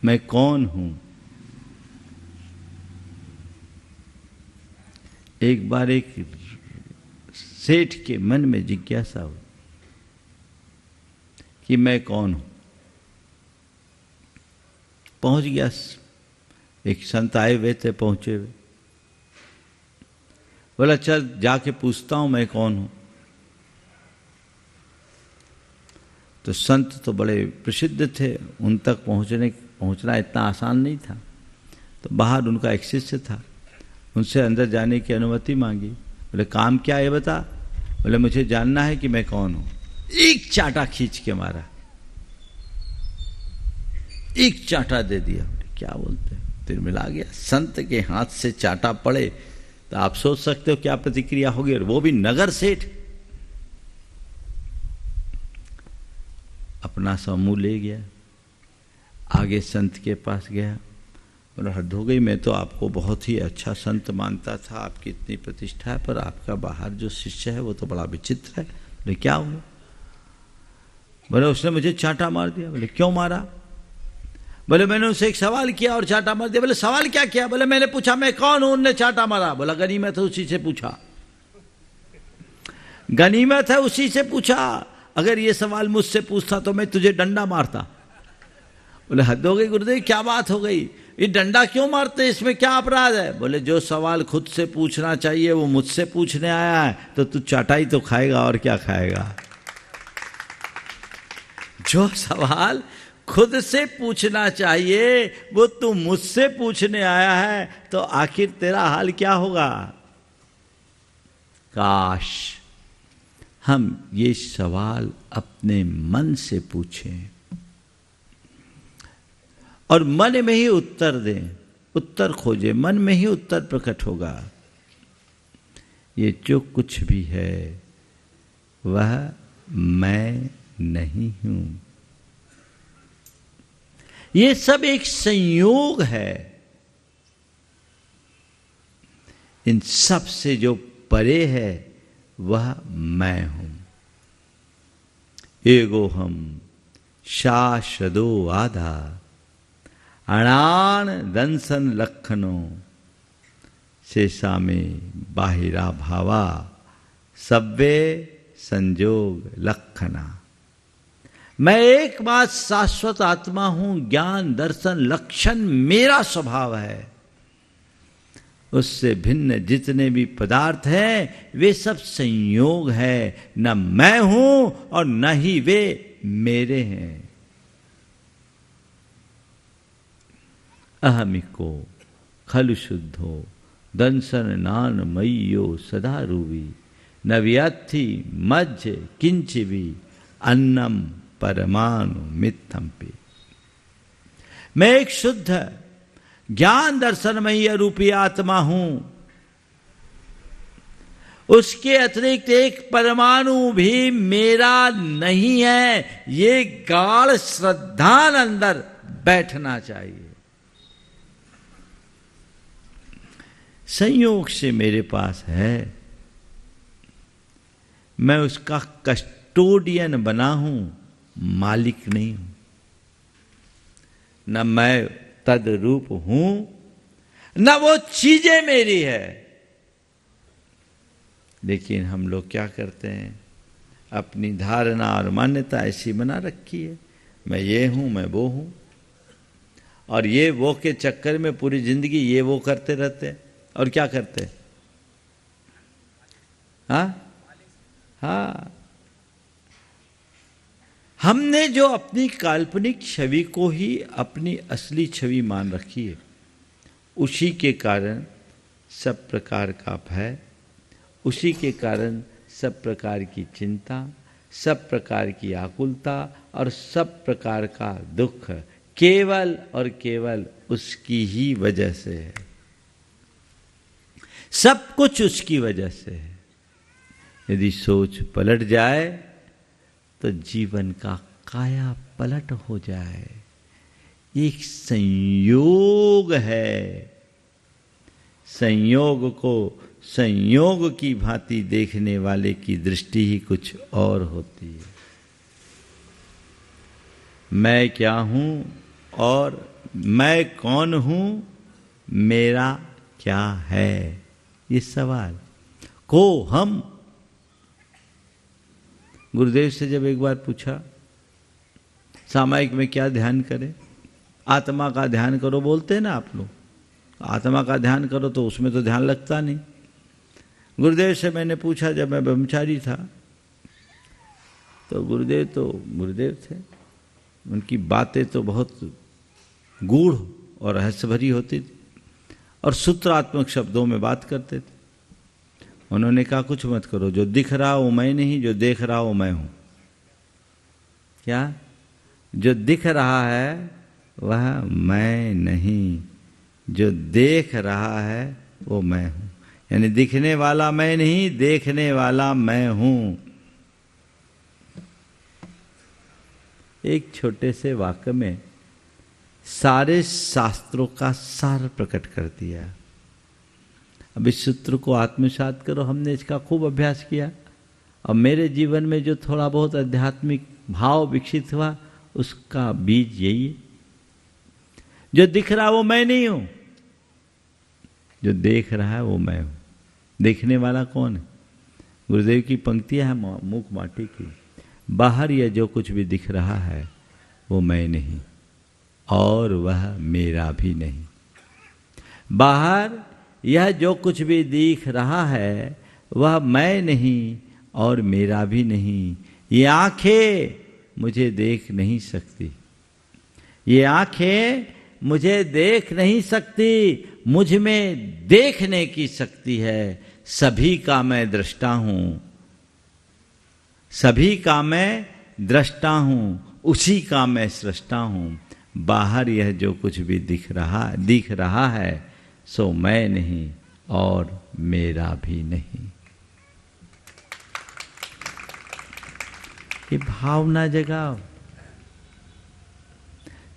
मैं कौन हूं? एक बार एक सेठ के मन में जिज्ञासा हुई कि मैं कौन हूं। पहुंच गया, एक संत आए हुए थे, पहुंचे हुए। बोला चल जाके पूछता हूं मैं कौन हूं। तो संत तो बड़े प्रसिद्ध थे, उन तक पहुंचना इतना आसान नहीं था। तो बाहर उनका एक शिष्य था, उनसे अंदर जाने की अनुमति मांगी। बोले काम क्या है बता। बोले मुझे जानना है कि मैं कौन हूं। एक चाटा खींच के मारा, एक चाटा दे दिया। क्या बोलते हैं, फिर मिला गया। संत के हाथ से चाटा पड़े तो आप सोच सकते हो क्या प्रतिक्रिया होगी, और वो भी नगर सेठ। अपना समूह ले गया, आगे संत के पास गया। बोला हद हो गई, मैं तो आपको बहुत ही अच्छा संत मानता था, आपकी इतनी प्रतिष्ठा है, पर आपका बाहर जो शिष्य है वो तो बड़ा विचित्र है। बोले क्या हुआ? बोले उसने मुझे चाटा मार दिया। बोले क्यों मारा? बोले मैंने उनसे एक सवाल किया और चाटा मार दिया। बोले सवाल क्या किया? बोले मैंने पूछा मैं कौन हूं, उनने चाटा मारा। बोला गनीमत है, उसी से पूछा। गनीमत है, उसी से पूछा। अगर ये सवाल मुझसे पूछता तो मैं तुझे डंडा मारता। बोले हद हो गई गुरुदेव, क्या बात हो गई, ये डंडा क्यों मारते, इसमें क्या अपराध है? बोले जो सवाल खुद से पूछना चाहिए वो मुझसे पूछने आया है, तो तू चाटाई तो खाएगा और क्या खाएगा। जो सवाल खुद से पूछना चाहिए वो तू मुझसे पूछने आया है, तो आखिर तेरा हाल क्या होगा। काश हम ये सवाल अपने मन से पूछें और मन में ही उत्तर दें। उत्तर खोजें, मन में ही उत्तर प्रकट होगा। ये जो कुछ भी है वह मैं नहीं हूं, ये सब एक संयोग है। इन सब से जो परे है वह मैं हूं। एगो हम शाश्वतो आधा अणान दंसन लखनो शेषा में बाहिरा भावा सब्वे संजोग लखना। मैं एक बात शाश्वत आत्मा हूं, ज्ञान दर्शन लक्षण मेरा स्वभाव है। उससे भिन्न जितने भी पदार्थ हैं वे सब संयोग है, न मैं हूं और न ही वे मेरे हैं। अहमिको खलु शुद्धो दंसन नान मय्यो सदा रूवी न व्याथि मज्ज किंचिवी अन्नम परमाणु मित्थम पे। मैं एक शुद्ध ज्ञान दर्शनमय रूपी आत्मा हूं, उसके अतिरिक्त एक परमाणु भी मेरा नहीं है। ये गाढ़ श्रद्धा अंदर बैठना चाहिए। संयोग से मेरे पास है, मैं उसका कस्टोडियन बना हूं, मालिक नहीं हूं। न मैं तद्रूप हूं, न वो चीजें मेरी है। लेकिन हम लोग क्या करते हैं, अपनी धारणा और मान्यता ऐसी बना रखी है, मैं ये हूं, मैं वो हूं, और ये वो के चक्कर में पूरी जिंदगी ये वो करते रहते हैं। और क्या करते हैं? हाँ, हमने जो अपनी काल्पनिक छवि को ही अपनी असली छवि मान रखी है, उसी के कारण सब प्रकार का भय, उसी के कारण सब प्रकार की चिंता, सब प्रकार की आकुलता और सब प्रकार का दुख केवल और केवल उसकी ही वजह से है। सब कुछ उसकी वजह से है। यदि सोच पलट जाए तो जीवन का काया पलट हो जाए। एक संयोग है, संयोग को संयोग की भांति देखने वाले की दृष्टि ही कुछ और होती है। मैं क्या हूं और मैं कौन हूं, मेरा क्या है, ये सवाल को हम गुरुदेव से जब एक बार पूछा सामायिक में क्या ध्यान करें, आत्मा का ध्यान करो बोलते हैं ना आप लोग, आत्मा का ध्यान करो तो उसमें तो ध्यान लगता नहीं। गुरुदेव से मैंने पूछा, जब मैं ब्रह्मचारी था तो गुरुदेव थे, उनकी बातें तो बहुत गूढ़ और रहस्य भरी होती थी और सूत्रात्मक शब्दों में बात करते थे। उन्होंने कहा कुछ मत करो, जो दिख रहा वो मैं नहीं, जो देख रहा वो मैं हूं। क्या? जो दिख रहा है वह मैं नहीं, जो देख रहा है वो मैं हूं। यानी दिखने वाला मैं नहीं, देखने वाला मैं हूं। एक छोटे से वाक्य में सारे शास्त्रों का सार प्रकट कर दिया। अब इस सूत्र को आत्मसात करो। हमने इसका खूब अभ्यास किया और मेरे जीवन में जो थोड़ा बहुत आध्यात्मिक भाव विकसित हुआ उसका बीज यही है। जो दिख रहा वो मैं नहीं हूं, जो देख रहा है वो मैं हूं। देखने वाला कौन है? गुरुदेव की पंक्तियां हैं मूक माटी की, बाहर यह जो कुछ भी दिख रहा है वो मैं नहीं और वह मेरा भी नहीं। बाहर यह जो कुछ भी दिख रहा है वह मैं नहीं और मेरा भी नहीं। ये आंखें मुझे देख नहीं सकती, ये आंखें मुझे देख नहीं सकती। मुझ में देखने की शक्ति है। सभी का मैं दृष्टा हूं, सभी का मैं दृष्टा हूं, उसी का मैं सृष्टा हूं। बाहर यह जो कुछ भी दिख रहा है सो मैं नहीं और मेरा भी नहीं। ये भावना जगाओ,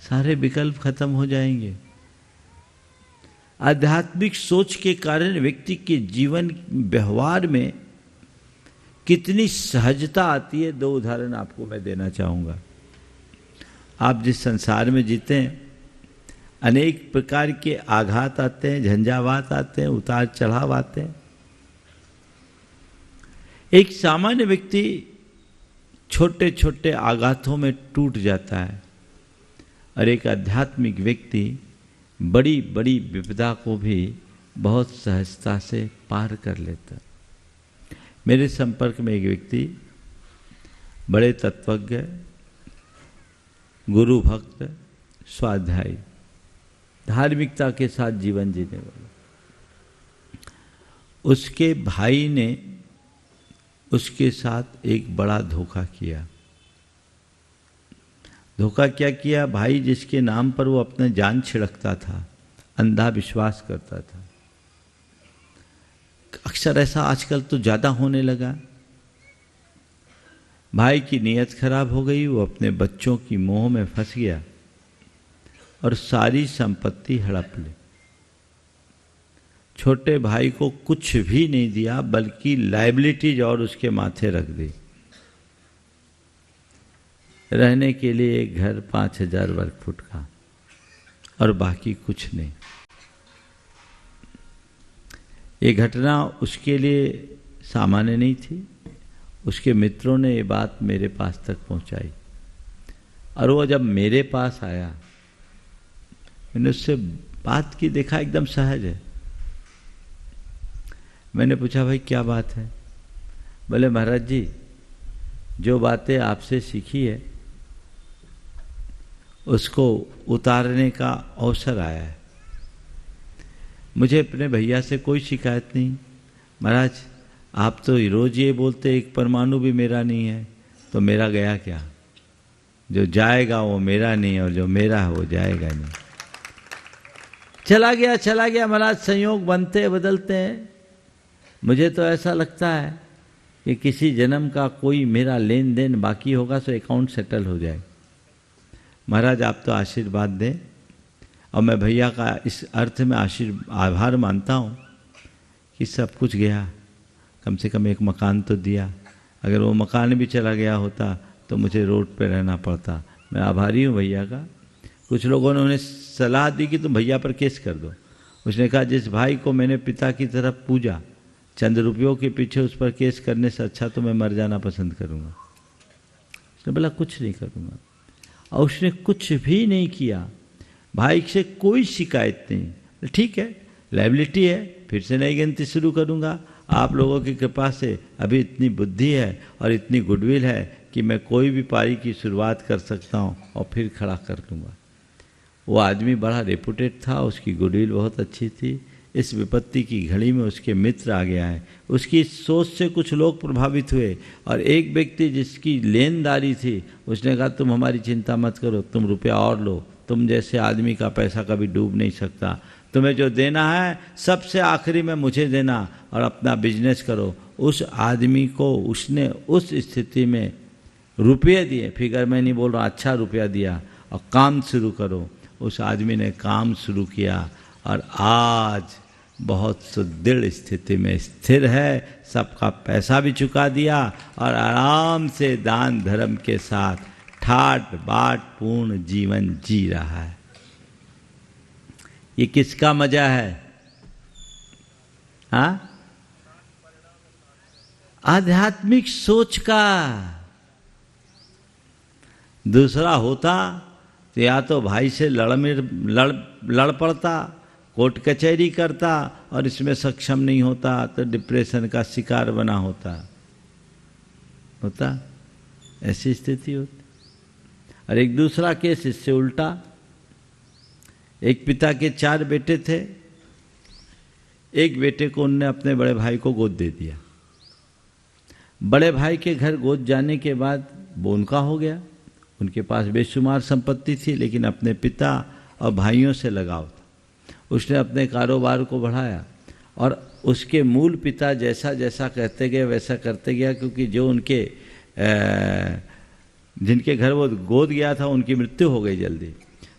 सारे विकल्प खत्म हो जाएंगे। आध्यात्मिक सोच के कारण व्यक्ति के जीवन व्यवहार में कितनी सहजता आती है। दो उदाहरण आपको मैं देना चाहूंगा। आप जिस संसार में जीते हैं अनेक प्रकार के आघात आते हैं, झंझावात आते हैं, उतार चढ़ाव आते हैं। एक सामान्य व्यक्ति छोटे छोटे आघातों में टूट जाता है और एक आध्यात्मिक व्यक्ति बड़ी बड़ी विपदा को भी बहुत सहजता से पार कर लेता। मेरे संपर्क में एक व्यक्ति, बड़े तत्वज्ञ, गुरु भक्त, स्वाध्यायी, धार्मिकता के साथ जीवन जीने वाले, उसके भाई ने उसके साथ एक बड़ा धोखा किया। धोखा क्या किया? भाई जिसके नाम पर वो अपने जान छिड़कता था, अंधा विश्वास करता था। अक्सर ऐसा आजकल तो ज्यादा होने लगा। भाई की नीयत खराब हो गई, वो अपने बच्चों की मोह में फंस गया और सारी संपत्ति हड़प ली। छोटे भाई को कुछ भी नहीं दिया, बल्कि लायबिलिटीज और उसके माथे रख दी। रहने के लिए एक घर 5000 वर्ग फुट का और बाकी कुछ नहीं। ये घटना उसके लिए सामान्य नहीं थी। उसके मित्रों ने ये बात मेरे पास तक पहुंचाई और वो जब मेरे पास आया, मैंने उससे बात की, देखा एकदम सहज है। मैंने पूछा, भाई क्या बात है? बोले, महाराज जी, जो बातें आपसे सीखी है उसको उतारने का अवसर आया है। मुझे अपने भैया से कोई शिकायत नहीं। महाराज, आप तो रोज ये बोलते एक परमाणु भी मेरा नहीं है, तो मेरा गया क्या? जो जाएगा वो मेरा नहीं, और जो मेरा है वो जाएगा नहीं। चला गया महाराज। संयोग बनते बदलते हैं। मुझे तो ऐसा लगता है कि किसी जन्म का कोई मेरा लेन देन बाकी होगा तो अकाउंट सेटल हो जाए। महाराज, आप तो आशीर्वाद दें, और मैं भैया का इस अर्थ में आभार मानता हूँ कि सब कुछ गया, कम से कम एक मकान तो दिया। अगर वो मकान भी चला गया होता तो मुझे रोड पे रहना पड़ता। मैं आभारी हूँ भैया का। कुछ लोगों ने उन्हें सलाह दी कि तुम भैया पर केस कर दो। उसने कहा, जिस भाई को मैंने पिता की तरफ पूजा, चंद रुपयों के पीछे उस पर केस करने से अच्छा तो मैं मर जाना पसंद करूँगा। उसने बोला, कुछ नहीं करूँगा। और उसने कुछ भी नहीं किया। भाई से कोई शिकायत नहीं। ठीक है, लायबिलिटी है, फिर से नई गिनती शुरू करूँगा। आप लोगों की कृपा से अभी इतनी बुद्धि है और इतनी गुडविल है कि मैं कोई भी पारी की शुरुआत कर सकता हूँ और फिर खड़ा कर लूँगा। वो आदमी बड़ा रेपुटेड था, उसकी गुडविल बहुत अच्छी थी। इस विपत्ति की घड़ी में उसके मित्र आ गया है। उसकी सोच से कुछ लोग प्रभावित हुए, और एक व्यक्ति जिसकी लेनदारी थी, उसने कहा, तुम हमारी चिंता मत करो, तुम रुपया और लो, तुम जैसे आदमी का पैसा कभी डूब नहीं सकता। तुम्हें जो देना है सबसे आखिरी में मुझे देना और अपना बिजनेस करो। उस आदमी को उसने उस स्थिति में रुपये दिए, फिगर मैं नहीं बोल रहा, अच्छा रुपया दिया, और काम शुरू करो। उस आदमी ने काम शुरू किया और आज बहुत सुदृढ़ स्थिति में स्थिर है। सबका पैसा भी चुका दिया और आराम से दान धर्म के साथ ठाट बाट पूर्ण जीवन जी रहा है। ये किसका मजा है? हाँ, आध्यात्मिक सोच का। दूसरा होता तो या तो भाई से लड़ पड़ता, कोर्ट कचहरी करता, और इसमें सक्षम नहीं होता तो डिप्रेशन का शिकार बना होता। ऐसी स्थिति होती। और एक दूसरा केस इससे उल्टा। एक पिता के 4 बेटे थे। एक बेटे को उनने अपने बड़े भाई को गोद दे दिया। बड़े भाई के घर गोद जाने के बाद वो उनका हो गया। उनके पास बेशुमार संपत्ति थी, लेकिन अपने पिता और भाइयों से लगाव था। उसने अपने कारोबार को बढ़ाया और उसके मूल पिता जैसा जैसा कहते गए वैसा करते गया, क्योंकि जो उनके जिनके घर वो गोद गया था उनकी मृत्यु हो गई जल्दी।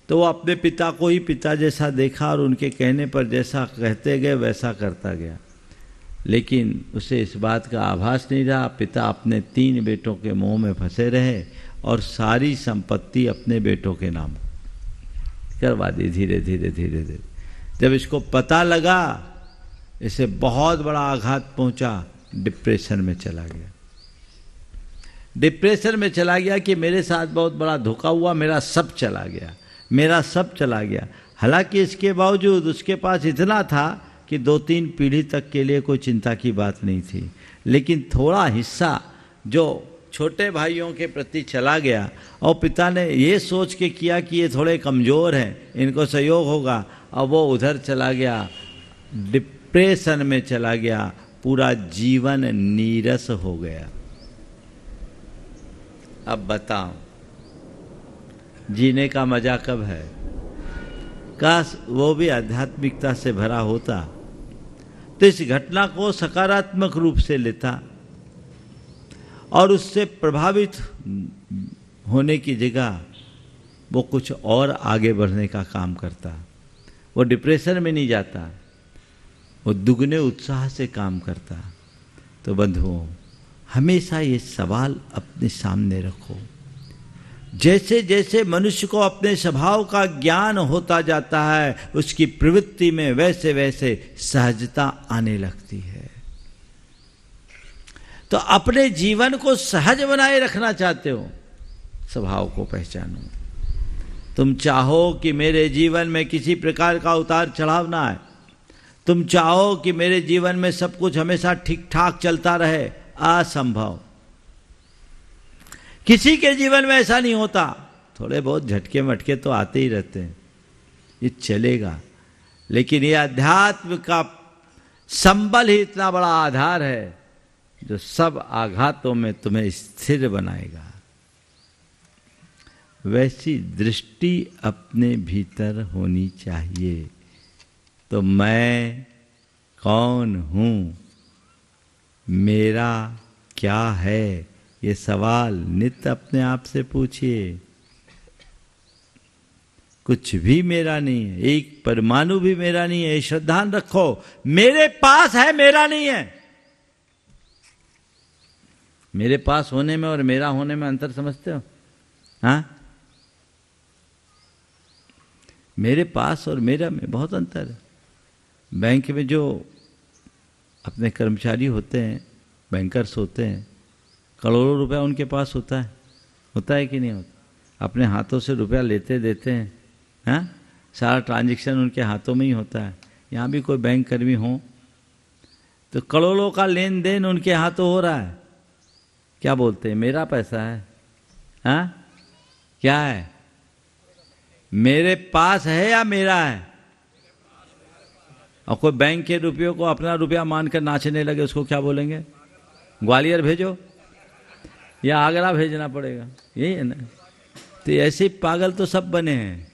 तो वो अपने पिता को ही पिता जैसा देखा और उनके कहने पर जैसा कहते गए वैसा करता गया। लेकिन उसे इस बात का आभास नहीं रहा। पिता अपने 3 बेटों के मोह में फंसे रहे और सारी संपत्ति अपने बेटों के नाम करवा दी। धीरे धीरे जब इसको पता लगा, इसे बहुत बड़ा आघात पहुंचा, डिप्रेशन में चला गया। डिप्रेशन में चला गया कि मेरे साथ बहुत बड़ा धोखा हुआ, मेरा सब चला गया। हालांकि इसके बावजूद उसके पास इतना था कि 2-3 पीढ़ी तक के लिए कोई चिंता की बात नहीं थी, लेकिन थोड़ा हिस्सा जो छोटे भाइयों के प्रति चला गया और पिता ने ये सोच के किया कि ये थोड़े कमज़ोर हैं, इनको सहयोग होगा, और वो उधर चला गया, डिप्रेशन में चला गया, पूरा जीवन नीरस हो गया। अब बताओ जीने का मजा कब है? काश वो भी आध्यात्मिकता से भरा होता तो इस घटना को सकारात्मक रूप से लेता और उससे प्रभावित होने की जगह वो कुछ और आगे बढ़ने का काम करता। वो डिप्रेशन में नहीं जाता, वो दुगने उत्साह से काम करता। तो बंधुओं, हमेशा ये सवाल अपने सामने रखो। जैसे जैसे मनुष्य को अपने स्वभाव का ज्ञान होता जाता है, उसकी प्रवृत्ति में वैसे वैसे सहजता आने लगती है। तो अपने जीवन को सहज बनाए रखना चाहते हो, स्वभाव को पहचानो। तुम चाहो कि मेरे जीवन में किसी प्रकार का उतार चढ़ाव ना आए, तुम चाहो कि मेरे जीवन में सब कुछ हमेशा ठीक ठाक चलता रहे, असंभव। किसी के जीवन में ऐसा नहीं होता, थोड़े बहुत झटके मटके तो आते ही रहते हैं, ये चलेगा। लेकिन ये अध्यात्म का संबल ही इतना बड़ा आधार है जो सब आघातों में तुम्हें स्थिर बनाएगा। वैसी दृष्टि अपने भीतर होनी चाहिए। तो मैं कौन हूँ, मेरा क्या है, ये सवाल नित्य अपने आप से पूछिए। कुछ भी मेरा नहीं है, एक परमाणु भी मेरा नहीं है, श्रद्धान रखो। मेरे पास है, मेरा नहीं है। मेरे पास होने में और मेरा होने में अंतर समझते हो? हाँ, मेरे पास और मेरा में बहुत अंतर है। बैंक में जो अपने कर्मचारी होते हैं, बैंकर्स होते हैं, करोड़ों रुपया उनके पास होता है कि नहीं होता? अपने हाथों से रुपया लेते देते हैं, हाँ, सारा ट्रांजैक्शन उनके हाथों में ही होता है। यहाँ भी कोई बैंक कर्मी हो तो करोड़ों का लेन देन उनके हाथों हो रहा है। क्या बोलते हैं? मेरा पैसा है। हाँ, क्या है? मेरे पास है या मेरा है? और कोई बैंक के रुपयों को अपना रुपया मानकर नाचने लगे, उसको क्या बोलेंगे? ग्वालियर भेजो या आगरा भेजना पड़ेगा, यही है ना। तो ऐसे पागल तो सब बने हैं।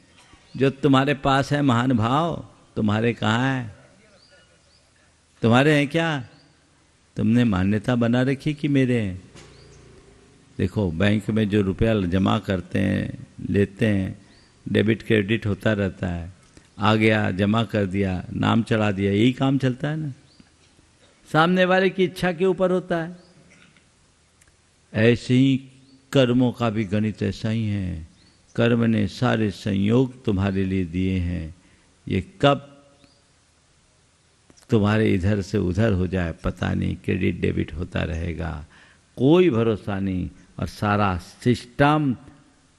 जो तुम्हारे पास है महान भाव, तुम्हारे कहाँ है? तुम्हारे हैं क्या? तुमने मान्यता बना रखी कि मेरे हैं। देखो, बैंक में जो रुपया जमा करते हैं, लेते हैं, डेबिट क्रेडिट होता रहता है। आ गया, जमा कर दिया, नाम चढ़ा दिया, यही काम चलता है ना। सामने वाले की इच्छा के ऊपर होता है। ऐसे ही कर्मों का भी गणित ऐसा ही है। कर्म ने सारे संयोग तुम्हारे लिए दिए हैं, ये कब तुम्हारे इधर से उधर हो जाए पता नहीं, क्रेडिट डेबिट होता रहेगा, कोई भरोसा नहीं। और सारा सिस्टम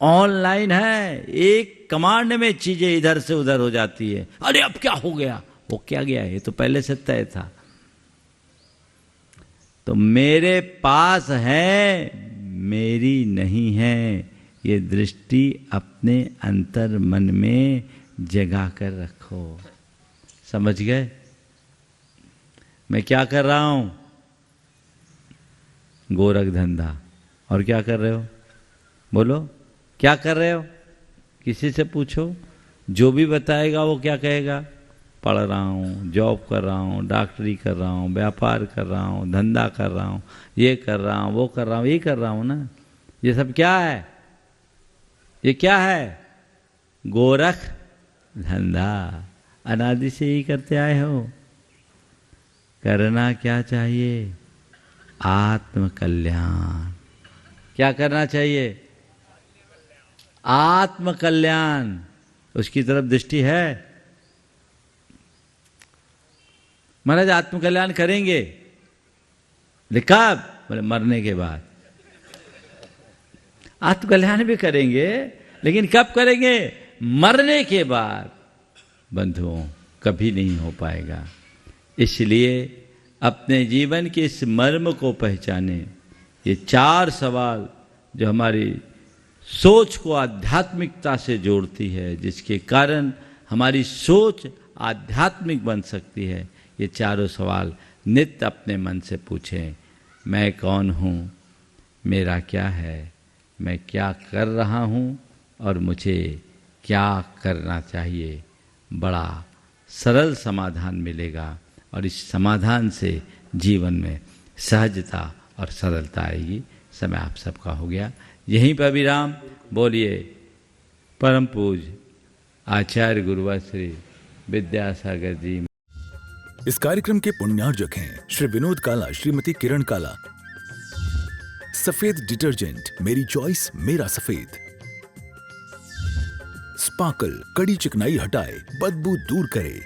ऑनलाइन है, एक कमांड में चीजें इधर से उधर हो जाती है। अरे अब क्या हो गया? वो क्या गया, ये तो पहले से तय था। तो मेरे पास है, मेरी नहीं है, ये दृष्टि अपने अंतर मन में जगा कर रखो। समझ गए मैं क्या कर रहा हूं? गोरख धंधा। और क्या कर रहे हो? बोलो, क्या कर रहे हो? किसी से पूछो, जो भी बताएगा वो क्या कहेगा? पढ़ रहा हूँ, जॉब कर रहा हूँ, डॉक्टरी कर रहा हूँ, व्यापार कर रहा हूँ, धंधा कर रहा हूँ, ये कर रहा हूँ, वो कर रहा हूँ, ये कर रहा हूँ ना। ये सब क्या है? ये क्या है? गोरख धंधा। अनादि से ही करते आए हो। करना क्या चाहिए? आत्म कल्याण। क्या करना चाहिए? आत्म कल्याण। उसकी तरफ दृष्टि है। महाराज आत्म कल्याण करेंगे, कब? बोले मरने के बाद। आत्म कल्याण भी करेंगे, लेकिन कब करेंगे? मरने के बाद। बंधुओं, कभी नहीं हो पाएगा। इसलिए अपने जीवन के इस मर्म को पहचाने। ये 4 सवाल जो हमारी सोच को आध्यात्मिकता से जोड़ती है, जिसके कारण हमारी सोच आध्यात्मिक बन सकती है, ये चारों सवाल नित्य अपने मन से पूछें। मैं कौन हूँ, मेरा क्या है, मैं क्या कर रहा हूँ और मुझे क्या करना चाहिए। बड़ा सरल समाधान मिलेगा और इस समाधान से जीवन में सहजता और सरलता आएगी। समय आप सबका हो गया, यहीं पर विराम। बोलिए परम पूज्य आचार्य गुरुवर श्री विद्यासागर जी। इस कार्यक्रम के पुण्यार्जक हैं श्री विनोद काला, श्रीमती किरण काला। सफेद डिटर्जेंट, मेरी चॉइस मेरा सफेद। स्पार्कल, कड़ी चिकनाई हटाए, बदबू दूर करे।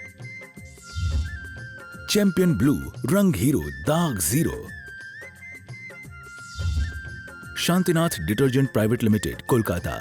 चैंपियन ब्लू, रंग हीरो, दाग zero. Shantinath detergent private limited, Kolkata.